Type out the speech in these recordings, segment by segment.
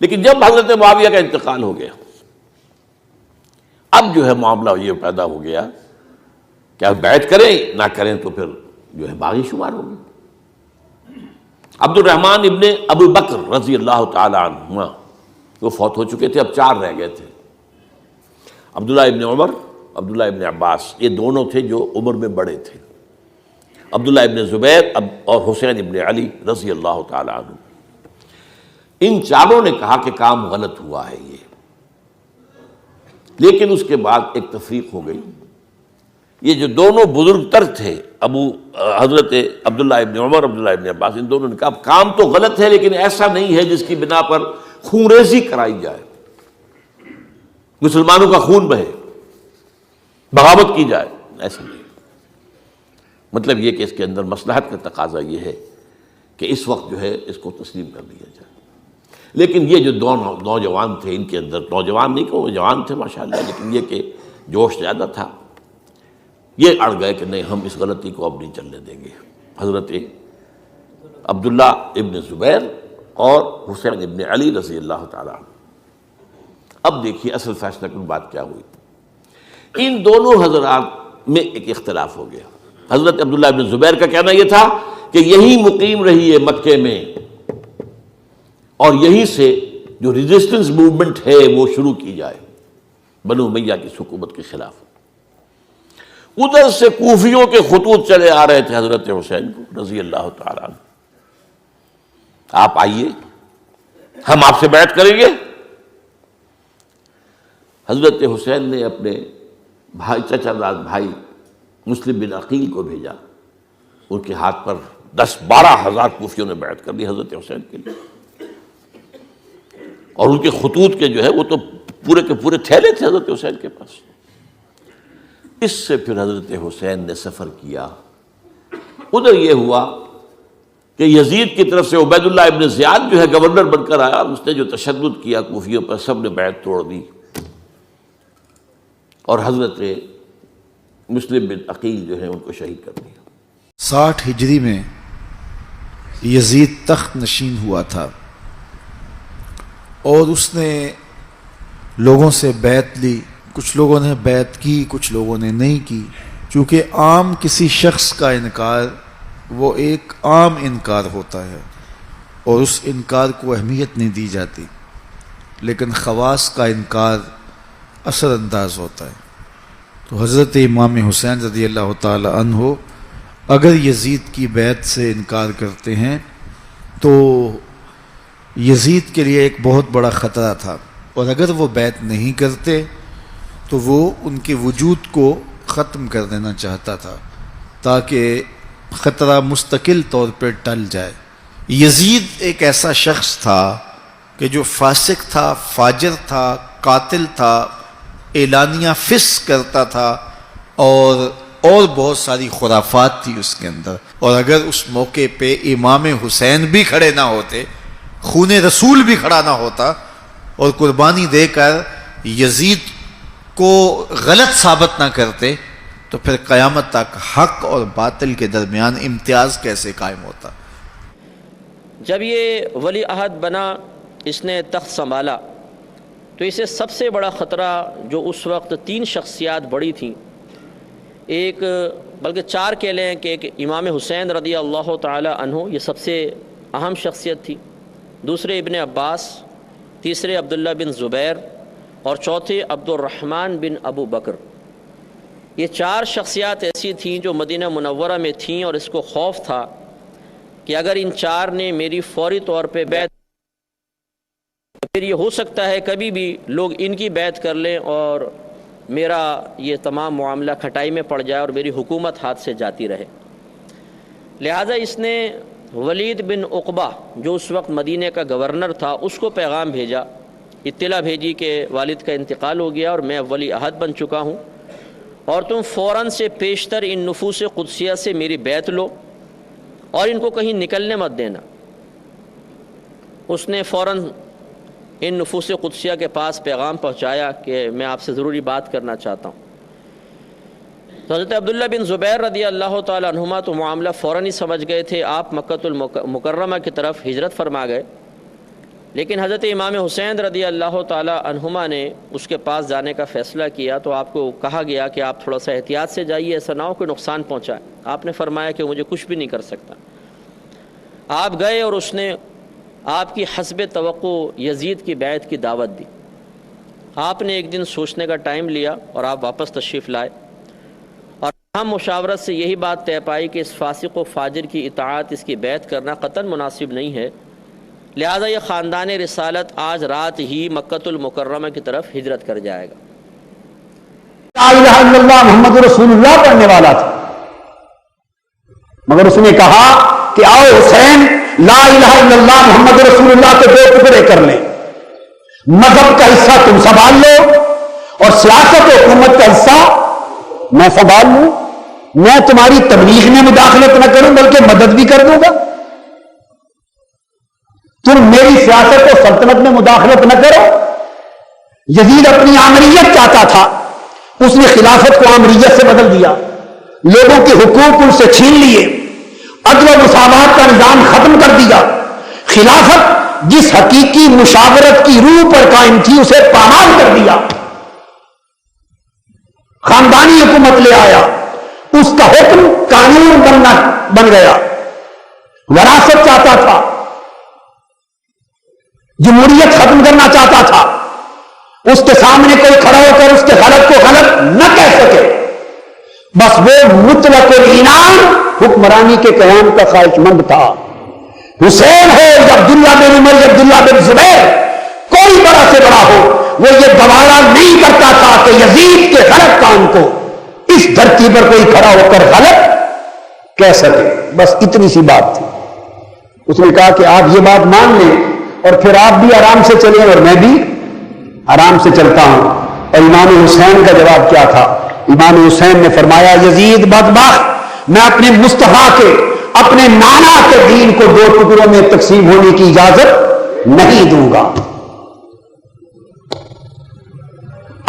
لیکن جب حضرت معاویہ کا انتقال ہو گیا، اب جو ہے معاملہ یہ پیدا ہو گیا کہ اب بیعت کریں نہ کریں تو پھر جو ہے باغی شمار ہوگی۔ عبد الرحمن ابن ابو بکر رضی اللہ تعالی عنہما وہ فوت ہو چکے تھے، اب 4 رہ گئے تھے، عبداللہ ابن عمر، عبداللہ ابن عباس، یہ دونوں تھے جو عمر میں بڑے تھے، عبداللہ ابن زبیر اور حسین ابن علی رضی اللہ تعالی عنہ۔ ان چاروں نے کہا کہ کام غلط ہوا ہے یہ، لیکن اس کے بعد ایک تفریق ہو گئی۔ یہ جو دونوں بزرگ تر تھے، حضرت عبداللہ ابن عمر، عبداللہ ابن عباس، ان دونوں نے کہا کام تو غلط ہے لیکن ایسا نہیں ہے جس کی بنا پر خونریزی کرائی جائے، مسلمانوں کا خون بہے، بغاوت کی جائے، ایسا نہیں۔ مطلب یہ کہ اس کے اندر مصلحت کا تقاضا یہ ہے کہ اس وقت جو ہے اس کو تسلیم کر دیا جائے۔ لیکن یہ جو دو نوجوان تھے، ان کے اندر، نوجوان نہیں کہ وہ جوان تھے ماشاءاللہ، لیکن یہ کہ جوش زیادہ تھا، یہ اڑ گئے کہ نہیں ہم اس غلطی کو اب نہیں چلنے دیں گے۔ حضرت عبداللہ ابن زبیر اور حسین ابن علی رضی اللہ تعالیٰ عنہ۔ اب دیکھیے اصل فیصلہ کن بات کیا ہوئی، ان دونوں حضرات میں ایک اختلاف ہو گیا۔ حضرت عبداللہ ابن زبیر کا کہنا یہ تھا کہ یہی مقیم رہیے مکے میں، اور یہیں سے جو ریزسٹنس موومنٹ ہے وہ شروع کی جائے بنو امیہ کی حکومت کے خلاف۔ ادھر سے کوفیوں کے خطوط چلے آ رہے تھے حضرت حسین کو رضی اللہ تعالیٰ عنہ، آپ آئیے ہم آپ سے بیعت کریں گے۔ حضرت حسین نے اپنے بھائی، چچا داد بھائی مسلم بن عقیل کو بھیجا، ان کے ہاتھ پر 10-12 ہزار کوفیوں نے بیعت کر دی حضرت حسین کے لیے، اور ان کے خطوط کے جو ہے وہ تو پورے کے پورے تھیلے تھے حضرت حسین کے پاس۔ اس سے پھر حضرت حسین نے سفر کیا، ادھر یہ ہوا کہ یزید کی طرف سے عبید اللہ ابن زیاد جو ہے گورنر بن کر آیا، اس نے جو تشدد کیا کوفیوں پر، سب نے بیعت توڑ دی، اور حضرت مسلم بن عقیل جو ہے ان کو شہید کر دیا۔ 60 ہجری میں یزید تخت نشین ہوا تھا، اور اس نے لوگوں سے بیعت لی، کچھ لوگوں نے بیعت کی، کچھ لوگوں نے نہیں کی، چونکہ عام کسی شخص کا انکار وہ ایک عام انکار ہوتا ہے اور اس انکار کو اہمیت نہیں دی جاتی، لیکن خواص کا انکار اثر انداز ہوتا ہے۔ تو حضرت امام حسین رضی اللہ تعالی عنہ اگر یزید کی بیعت سے انکار کرتے ہیں تو یزید کے لیے ایک بہت بڑا خطرہ تھا، اور اگر وہ بیعت نہیں کرتے تو وہ ان کے وجود کو ختم کر دینا چاہتا تھا تاکہ خطرہ مستقل طور پر ٹل جائے۔ یزید ایک ایسا شخص تھا کہ جو فاسق تھا، فاجر تھا، قاتل تھا، اعلانیہ فسق کرتا تھا، اور بہت ساری خرافات تھی اس کے اندر، اور اگر اس موقع پہ امام حسین بھی کھڑے نہ ہوتے، خون رسول بھی کھڑا نہ ہوتا اور قربانی دے کر یزید کو غلط ثابت نہ کرتے، تو پھر قیامت تک حق اور باطل کے درمیان امتیاز کیسے قائم ہوتا۔ جب یہ ولی عہد بنا، اس نے تخت سنبھالا، تو اسے سب سے بڑا خطرہ جو اس وقت 3 شخصیات بڑی تھیں، ایک بلکہ 4 کہہ لیں کہ ایک امام حسین رضی اللہ تعالی عنہ، یہ سب سے اہم شخصیت تھی، دوسرے ابن عباس، تیسرے عبداللہ بن زبیر، اور چوتھے عبد الرحمن بن ابو بکر۔ یہ 4 شخصیات ایسی تھیں جو مدینہ منورہ میں تھیں، اور اس کو خوف تھا کہ اگر ان 4 نے میری فوری طور پہ بیعت، پھر یہ ہو سکتا ہے کبھی بھی لوگ ان کی بیعت کر لیں اور میرا یہ تمام معاملہ کھٹائی میں پڑ جائے اور میری حکومت ہاتھ سے جاتی رہے۔ لہٰذا اس نے ولید بن عقبہ جو اس وقت مدینہ کا گورنر تھا، اس کو پیغام بھیجا، اطلاع بھیجی کہ والد کا انتقال ہو گیا اور میں ولی عہد بن چکا ہوں، اور تم فوراً سے پیشتر ان نفوس قدسیہ سے میری بیعت لو اور ان کو کہیں نکلنے مت دینا۔ اس نے فوراً ان نفوس قدسیہ کے پاس پیغام پہنچایا کہ میں آپ سے ضروری بات کرنا چاہتا ہوں۔ تو حضرت عبداللہ بن زبیر رضی اللہ تعالیٰ عنہما تو معاملہ فوراً ہی سمجھ گئے تھے، آپ مکۃ المکرمہ کی طرف ہجرت فرما گئے، لیکن حضرت امام حسین رضی اللہ تعالی عنہما نے اس کے پاس جانے کا فیصلہ کیا تو آپ کو کہا گیا کہ آپ تھوڑا سا احتیاط سے جائیے، ایسا نہ ہو کوئی نقصان پہنچائے۔ آپ نے فرمایا کہ مجھے کچھ بھی نہیں کر سکتا۔ آپ گئے اور اس نے آپ کی حسب توقع یزید کی بیعت کی دعوت دی۔ آپ نے ایک دن سوچنے کا ٹائم لیا اور آپ واپس تشریف لائے، اور ہم مشاورت سے یہی بات طے پائی کہ اس فاسق و فاجر کی اطاعت، اس کی بیعت کرنا قطعاً مناسب نہیں ہے، لہذا یہ خاندان رسالت آج رات ہی مکۃ المکرمہ کی طرف ہجرت کر جائے گا۔ لا الہ الا اللہ محمد رسول اللہ پڑھنے والا تھا، مگر اس نے کہا کہ آؤ حسین، لا الہ الا اللہ محمد رسول اللہ کے دو ٹکڑے کر لیں، مذہب کا حصہ تم سنبھال لو اور سیاست و حکومت کا حصہ میں سنبھال لوں، میں تمہاری تبلیغ میں مداخلت نہ کروں بلکہ مدد بھی کر دوں گا، تم میری سیاست و سلطنت میں مداخلت نہ کرو۔ یزید اپنی آمریت چاہتا تھا، اس نے خلافت کو آمریت سے بدل دیا، لوگوں کے حقوق ان سے چھین لیے، عدل و مساوات کا نظام ختم کر دیا، خلافت جس حقیقی مشاورت کی روح پر قائم تھی اسے پامال کر دیا، خاندانی حکومت لے آیا، اس کا حکم قانون بن گیا، وراثت چاہتا تھا، جمہوریت ختم کرنا چاہتا تھا، اس کے سامنے کوئی کھڑا ہو کر اس کے غلط کو غلط نہ کہہ سکے، بس وہ مطلق العنان حکمرانی کے قیام کا خواہش مند تھا۔ حسین ہو یا عبداللہ بن عمر یا عبداللہ بن زبیر، کوئی بڑا سے بڑا ہو، وہ یہ گوارا نہیں کرتا تھا کہ یزید کے غلط کام کو اس دھرتی پر کوئی کھڑا ہو کر غلط کہہ سکے، بس اتنی سی بات تھی۔ اس نے کہا کہ آپ یہ بات مان لیں اور پھر آپ بھی آرام سے چلیں اور میں بھی آرام سے چلتا ہوں۔ اور امام حسین کا جواب کیا تھا؟ امام حسین نے فرمایا، یزید بدبخت، میں اپنے مصطفیٰ کے، اپنے نانا کے دین کو دو ٹکڑوں میں تقسیم ہونے کی اجازت نہیں دوں گا۔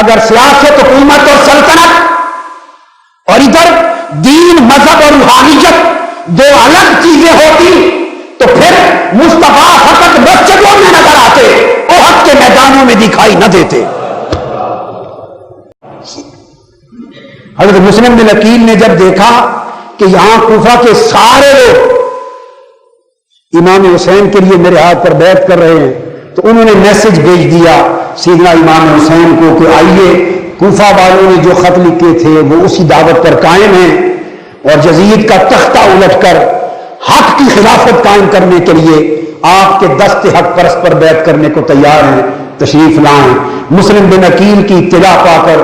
اگر سیاست، حکومت اور سلطنت اور ادھر دین، مذہب اور روحانیت دو الگ چیزیں ہوتی تو پھر مصطفیٰ فقط مسجدوں میں نظر آتے، احد کے میدانوں میں دکھائی نہ دیتے۔ حضرت مسلم بن عقیل نے جب دیکھا کہ یہاں کوفہ کے سارے لوگ امام حسین کے لیے میرے ہاتھ پر بیعت کر رہے ہیں تو انہوں نے میسج بھیج دیا سیدنا امام حسین کو کہ آئیے، کوفہ والوں نے جو خط لکھے تھے وہ اسی دعوت پر قائم ہیں اور یزید کا تختہ الٹ کر حق کی خلافت قائم کرنے کے لیے آپ کے دست حق پرست پر بیعت کرنے کو تیار ہیں، تشریف لائیں۔ مسلم بن عقیل کی اطلاع پا کر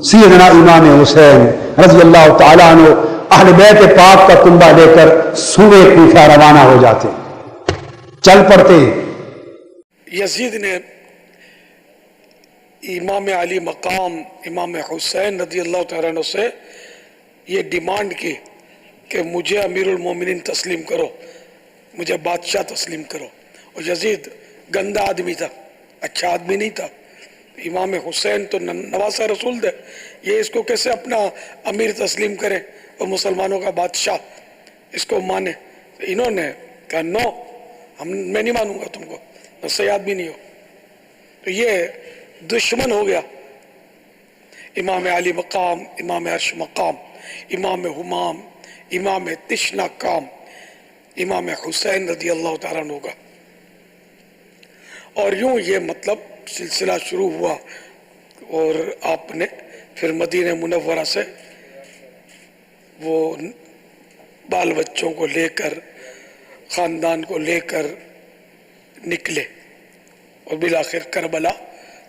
سیدنا امام حسین رضی اللہ تعالیٰ عنہ اہل بیت پاک کا کنبہ لے کر سوئے کوفہ روانہ ہو جاتے، چل پڑتے۔ یزید نے امام علی مقام امام حسین رضی اللہ تعالیٰ عنہ سے یہ ڈیمانڈ کی کہ مجھے امیر المومنین تسلیم کرو، مجھے بادشاہ تسلیم کرو۔ اور یزید گندا آدمی تھا، اچھا آدمی نہیں تھا۔ امام حسین تو نواسہ رسول تھے، یہ اس کو کیسے اپنا امیر تسلیم کرے اور مسلمانوں کا بادشاہ اس کو مانے؟ انہوں نے کہا نو، میں نہیں مانوں گا تم کو، نہ صحیح آدمی نہیں ہو۔ تو یہ دشمن ہو گیا امام علی مقام، امام عرش مقام، امام حمام، امام تشنا کام، امام حسین رضی اللہ تعالیٰ عنہ کا۔ اور یوں یہ مطلب سلسلہ شروع ہوا اور آپ نے پھر مدینہ منورہ سے وہ بال بچوں کو لے کر، خاندان کو لے کر نکلے اور بالآخر کربلا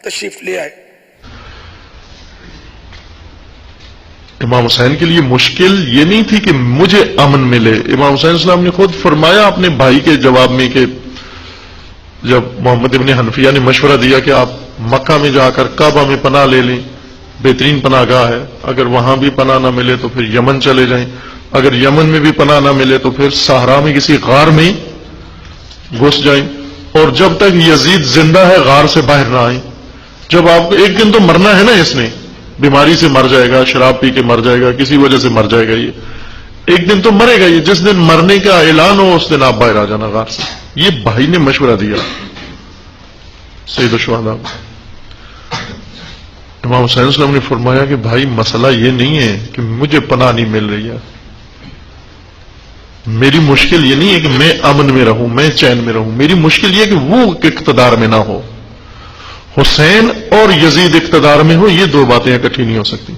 تشریف لے آئے۔ امام حسین کے لیے مشکل یہ نہیں تھی کہ مجھے امن ملے، امام حسین السلام نے خود فرمایا اپنے بھائی کے جواب میں کہ جب محمد ابن حنفیہ نے مشورہ دیا کہ آپ مکہ میں جا کر کعبہ میں پناہ لے لیں، بہترین پناہ گاہ ہے، اگر وہاں بھی پناہ نہ ملے تو پھر یمن چلے جائیں، اگر یمن میں بھی پناہ نہ ملے تو پھر صحرا میں کسی غار میں گھس جائیں، اور جب تک یزید زندہ ہے غار سے باہر نہ آئیں۔ جب آپ کو ایک دن تو مرنا ہے نا، اس نے بیماری سے مر جائے گا، شراب پی کے مر جائے گا، کسی وجہ سے مر جائے گا، یہ ایک دن تو مرے گا، یہ جس دن مرنے کا اعلان ہو اس دن آپ باہر آ جانا غار سے۔ یہ بھائی نے مشورہ دیا سید الشہداء. امام حسین علیہ السلام نے فرمایا کہ بھائی مسئلہ یہ نہیں ہے کہ مجھے پناہ نہیں مل رہی ہے، میری مشکل یہ نہیں ہے کہ میں امن میں رہوں، میں چین میں رہوں، میری مشکل یہ کہ وہ اقتدار میں نہ ہو. حسین اور یزید اقتدار میں ہو، یہ دو باتیں اکٹھی نہیں ہو سکتی.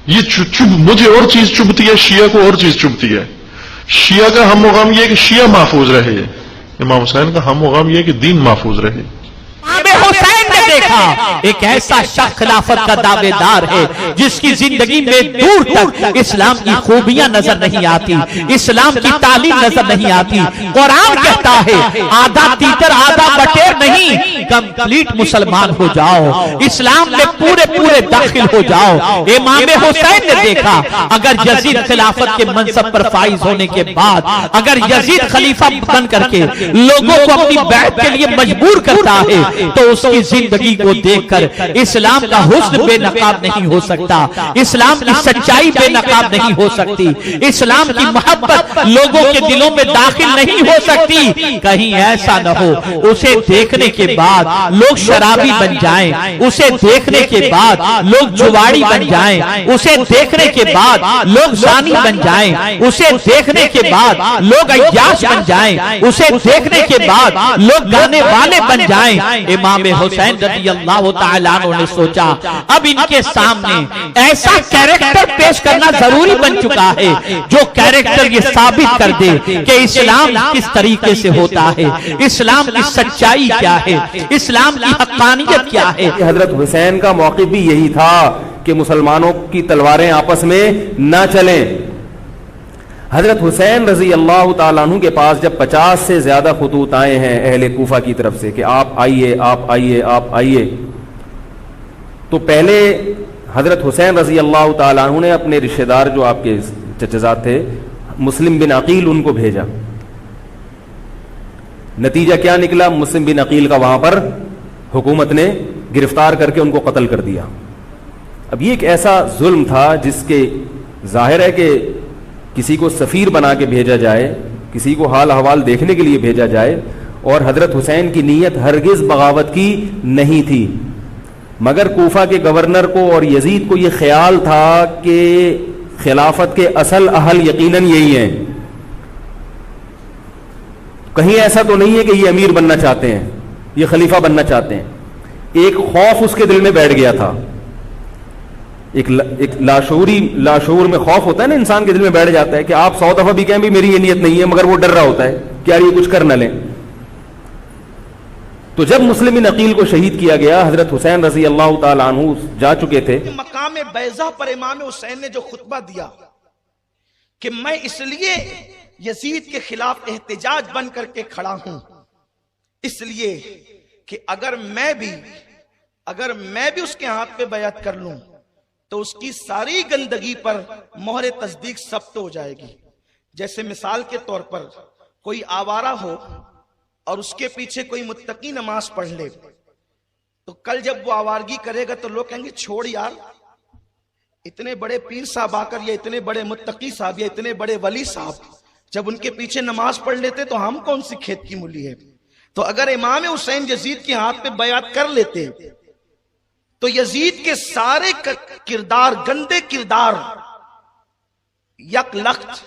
یہ مجھے اور چیز چبھتی ہے، شیعہ کو اور چیز چبھتی ہے. شیعہ کا ہم مقام یہ ہے کہ شیعہ محفوظ رہے، امام حسین کا ہم مقام یہ ہے کہ دین محفوظ رہے. حسین نے دیکھا ایک ایسا شخص خلافت کا دعوے دار ہے جس کی زندگی میں دور تک اسلام کی خوبیاں نظر نہیں آتی، اسلام کی تعلیم نظر نہیں آتی. قرآن کہتا ہے آدھا تیتر آدھا بٹیر نہیں، کمپلیٹ مسلمان ہو جاؤ، اسلام میں پورے داخل ہو جاؤ. امام حسین نے دیکھا اگر یزید خلافت کے منصب پر فائز ہونے کے بعد اگر یزید خلیفہ بن کر کے لوگوں کو اپنی بیعت کے لیے مجبور کرتا ہے تو اس کی زندگی کو دیکھ کر اسلام کا حسن بے نقاب نہیں ہو سکتا، اسلام کی سچائی بے نقاب نہیں ہو سکتی، اسلام کی محبت لوگوں کے دلوں میں داخل نہیں ہو سکتی. کہیں ایسا نہ ہو اسے دیکھنے کے بعد لوگ شرابی بن جائیں، اسے دیکھنے کے بعد لوگ جواڑی بن جائیں، اسے دیکھنے کے بعد لوگ زانی بن جائیں، اسے دیکھنے کے بعد لوگ عیاش بن جائیں، اسے دیکھنے کے بعد لوگ گانے والے بن جائیں. امام حسین رضی اللہ تعالیٰ عنہ نے سوچا اب ان کے سامنے ایسا کیریکٹر پیش کرنا ضروری بن چکا ہے جو کیریکٹر یہ ثابت کر دے کہ اسلام کس طریقے سے ہوتا ہے، اسلام کی سچائی کیا ہے، اسلام کی حقانیت کیا ہے. حضرت حسین کا موقف بھی یہی تھا کہ مسلمانوں کی تلواریں آپس میں نہ چلیں. حضرت حسین رضی اللہ تعالیٰ عنہ کے پاس جب 50 سے زیادہ خطوط آئے ہیں اہل کوفہ کی طرف سے کہ آپ آئیے آپ آئیے آپ آئیے، تو پہلے حضرت حسین رضی اللہ تعالیٰ عنہ نے اپنے رشتہ دار جو آپ کے چچزاد تھے مسلم بن عقیل ان کو بھیجا. نتیجہ کیا نکلا؟ مسلم بن عقیل کا وہاں پر حکومت نے گرفتار کر کے ان کو قتل کر دیا. اب یہ ایک ایسا ظلم تھا جس کے ظاہر ہے کہ کسی کو سفیر بنا کے بھیجا جائے، کسی کو حال احوال دیکھنے کے لیے بھیجا جائے، اور حضرت حسین کی نیت ہرگز بغاوت کی نہیں تھی، مگر کوفہ کے گورنر کو اور یزید کو یہ خیال تھا کہ خلافت کے اصل اہل یقیناً یہی ہیں، کہیں ایسا تو نہیں ہے کہ یہ امیر بننا چاہتے ہیں، یہ خلیفہ بننا چاہتے ہیں. ایک خوف اس کے دل میں بیٹھ گیا تھا، ایک لاشعور میں خوف ہوتا ہے نا انسان کے دل میں بیٹھ جاتا ہے کہ آپ 100 دفعہ بھی کہیں بھی میری یہ نیت نہیں ہے، مگر وہ ڈر رہا ہوتا ہے کہ یار یہ کچھ کر نہ لیں. تو جب مسلم بن عقیل کو شہید کیا گیا، حضرت حسین رضی اللہ تعالیٰ عنہ جا چکے تھے. مقام بیضا پر امام حسین نے جو خطبہ دیا کہ میں اس لیے یزید کے خلاف احتجاج بن کر کے کھڑا ہوں، اس لیے کہ اگر میں بھی اس کے ہاتھ پہ بیعت کر لوں تو اس کی ساری گندگی پر مہر تصدیق ثبت ہو جائے گی. جیسے مثال کے طور پر کوئی آوارہ ہو اور اس کے پیچھے کوئی متقی نماز پڑھ لے، تو کل جب وہ آوارگی کرے گا تو لوگ کہیں گے چھوڑ یار، اتنے بڑے پیر صاحب آ کر یا اتنے بڑے متقی صاحب یا اتنے بڑے ولی صاحب جب ان کے پیچھے نماز پڑھ لیتے تو ہم کون سی کھیت کی مولی ہے. تو اگر امام حسین یزید کے ہاتھ پہ بیعت کر لیتے تو یزید کے سارے کردار، گندے کردار یک لخت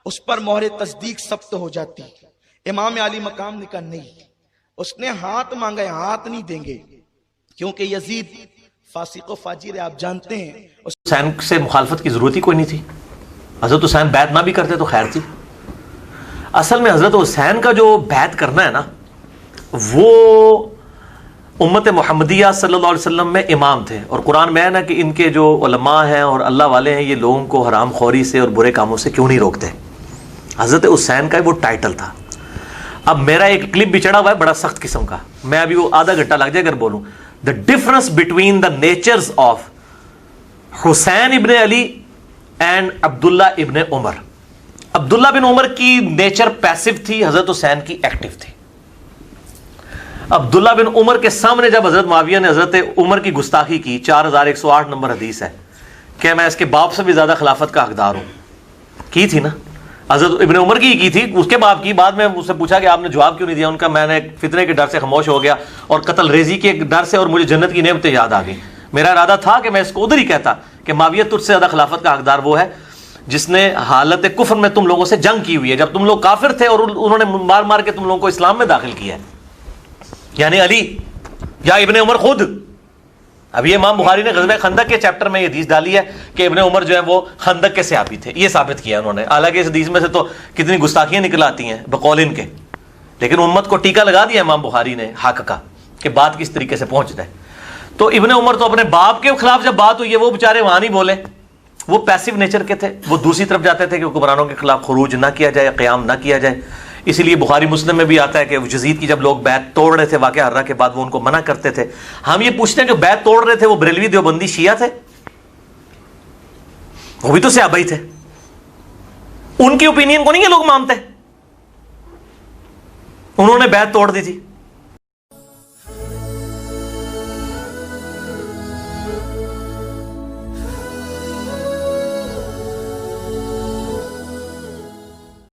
اس پر مہر تصدیق ثبت ہو جاتی. امام علی مقام نے کہا نہیں، اس نے ہاتھ مانگا، ہاتھ نہیں دیں گے، کیونکہ یزید فاسق و فاجر ہے، آپ جانتے ہیں. حسین سے مخالفت کی ضرورت ہی کوئی نہیں تھی، حضرت حسین بیعت نہ بھی کرتے تو خیر تھی. اصل میں حضرت حسین کا جو بیعت کرنا ہے نا، وہ امت محمدیہ صلی اللہ علیہ وسلم میں امام تھے، اور قرآن میں ہے نا کہ ان کے جو علماء ہیں اور اللہ والے ہیں یہ لوگوں کو حرام خوری سے اور برے کاموں سے کیوں نہیں روکتے. حضرت حسین کا وہ ٹائٹل تھا. اب میرا ایک کلپ بھی چڑھا ہوا ہے بڑا سخت قسم کا، میں ابھی وہ آدھا گھنٹہ لگ جائے اگر بولوں. The difference between the natures of Hussain ibn Ali and عبداللہ ابن عمر. عبداللہ بن عمر کی نیچر پیسو تھی، حضرت حسین کی ایکٹیو تھی. عبداللہ بن عمر کے سامنے جب حضرت معاویہ نے حضرت عمر کی گستاخی کی، 4108 نمبر حدیث ہے کہ میں اس کے باپ سے بھی زیادہ خلافت کا حقدار ہوں، کی تھی نا. حضرت ابن عمر کی تھی، اس کے باپ کی. بعد میں اس سے پوچھا کہ آپ نے جواب کیوں نہیں دیا؟ ان کا میں نے فتنے کے ڈر سے خاموش ہو گیا اور قتل ریزی کے ڈر سے، اور مجھے جنت کی نعمتیں یاد آ گئی. میرا ارادہ تھا کہ میں اس کو ادھر ہی کہتا کہ معاویہ تجھ سے زیادہ خلافت کا حقدار وہ ہے جس نے حالت کفر میں تم لوگوں سے جنگ کی ہوئی ہے، جب تم لوگ کافر تھے اور انہوں نے مار مار کے تم لوگوں کو اسلام میں داخل کیا ہے، یعنی علی یا ابن عمر خود. اب یہ امام بخاری نے غزوہ خندق کے چیپٹر میں یہ حدیث ڈالی ہے کہ ابن عمر جو ہے وہ خندق کے صحابی تھے، یہ ثابت کیا انہوں نے. حالانکہ اس حدیث میں سے تو کتنی گستاخیاں نکل آتی ہیں بقول ان کے، لیکن امت کو ٹیکا لگا دیا امام بخاری نے حق کا کہ بات کس طریقے سے پہنچتا ہے. تو ابن عمر تو اپنے باپ کے خلاف جب بات ہوئی ہے وہ بیچارے وہاں نہیں بولے، وہ پیسو نیچر کے تھے، وہ دوسری طرف جاتے تھے کہ حکمرانوں کے خلاف خروج نہ کیا جائے، قیام نہ کیا جائے. اسی لیے بخاری مسلم میں بھی آتا ہے کہ یزید کی جب لوگ بیعت توڑ رہے تھے واقعہ حرہ کے بعد، وہ ان کو منع کرتے تھے. ہم یہ پوچھتے ہیں کہ بیعت توڑ رہے تھے وہ بریلوی دیوبندی شیعہ تھے؟ وہ بھی تو صحابہ ہی تھے، ان کی اوپینین کو نہیں یہ لوگ مانتے. انہوں نے بیعت توڑ دی تھی.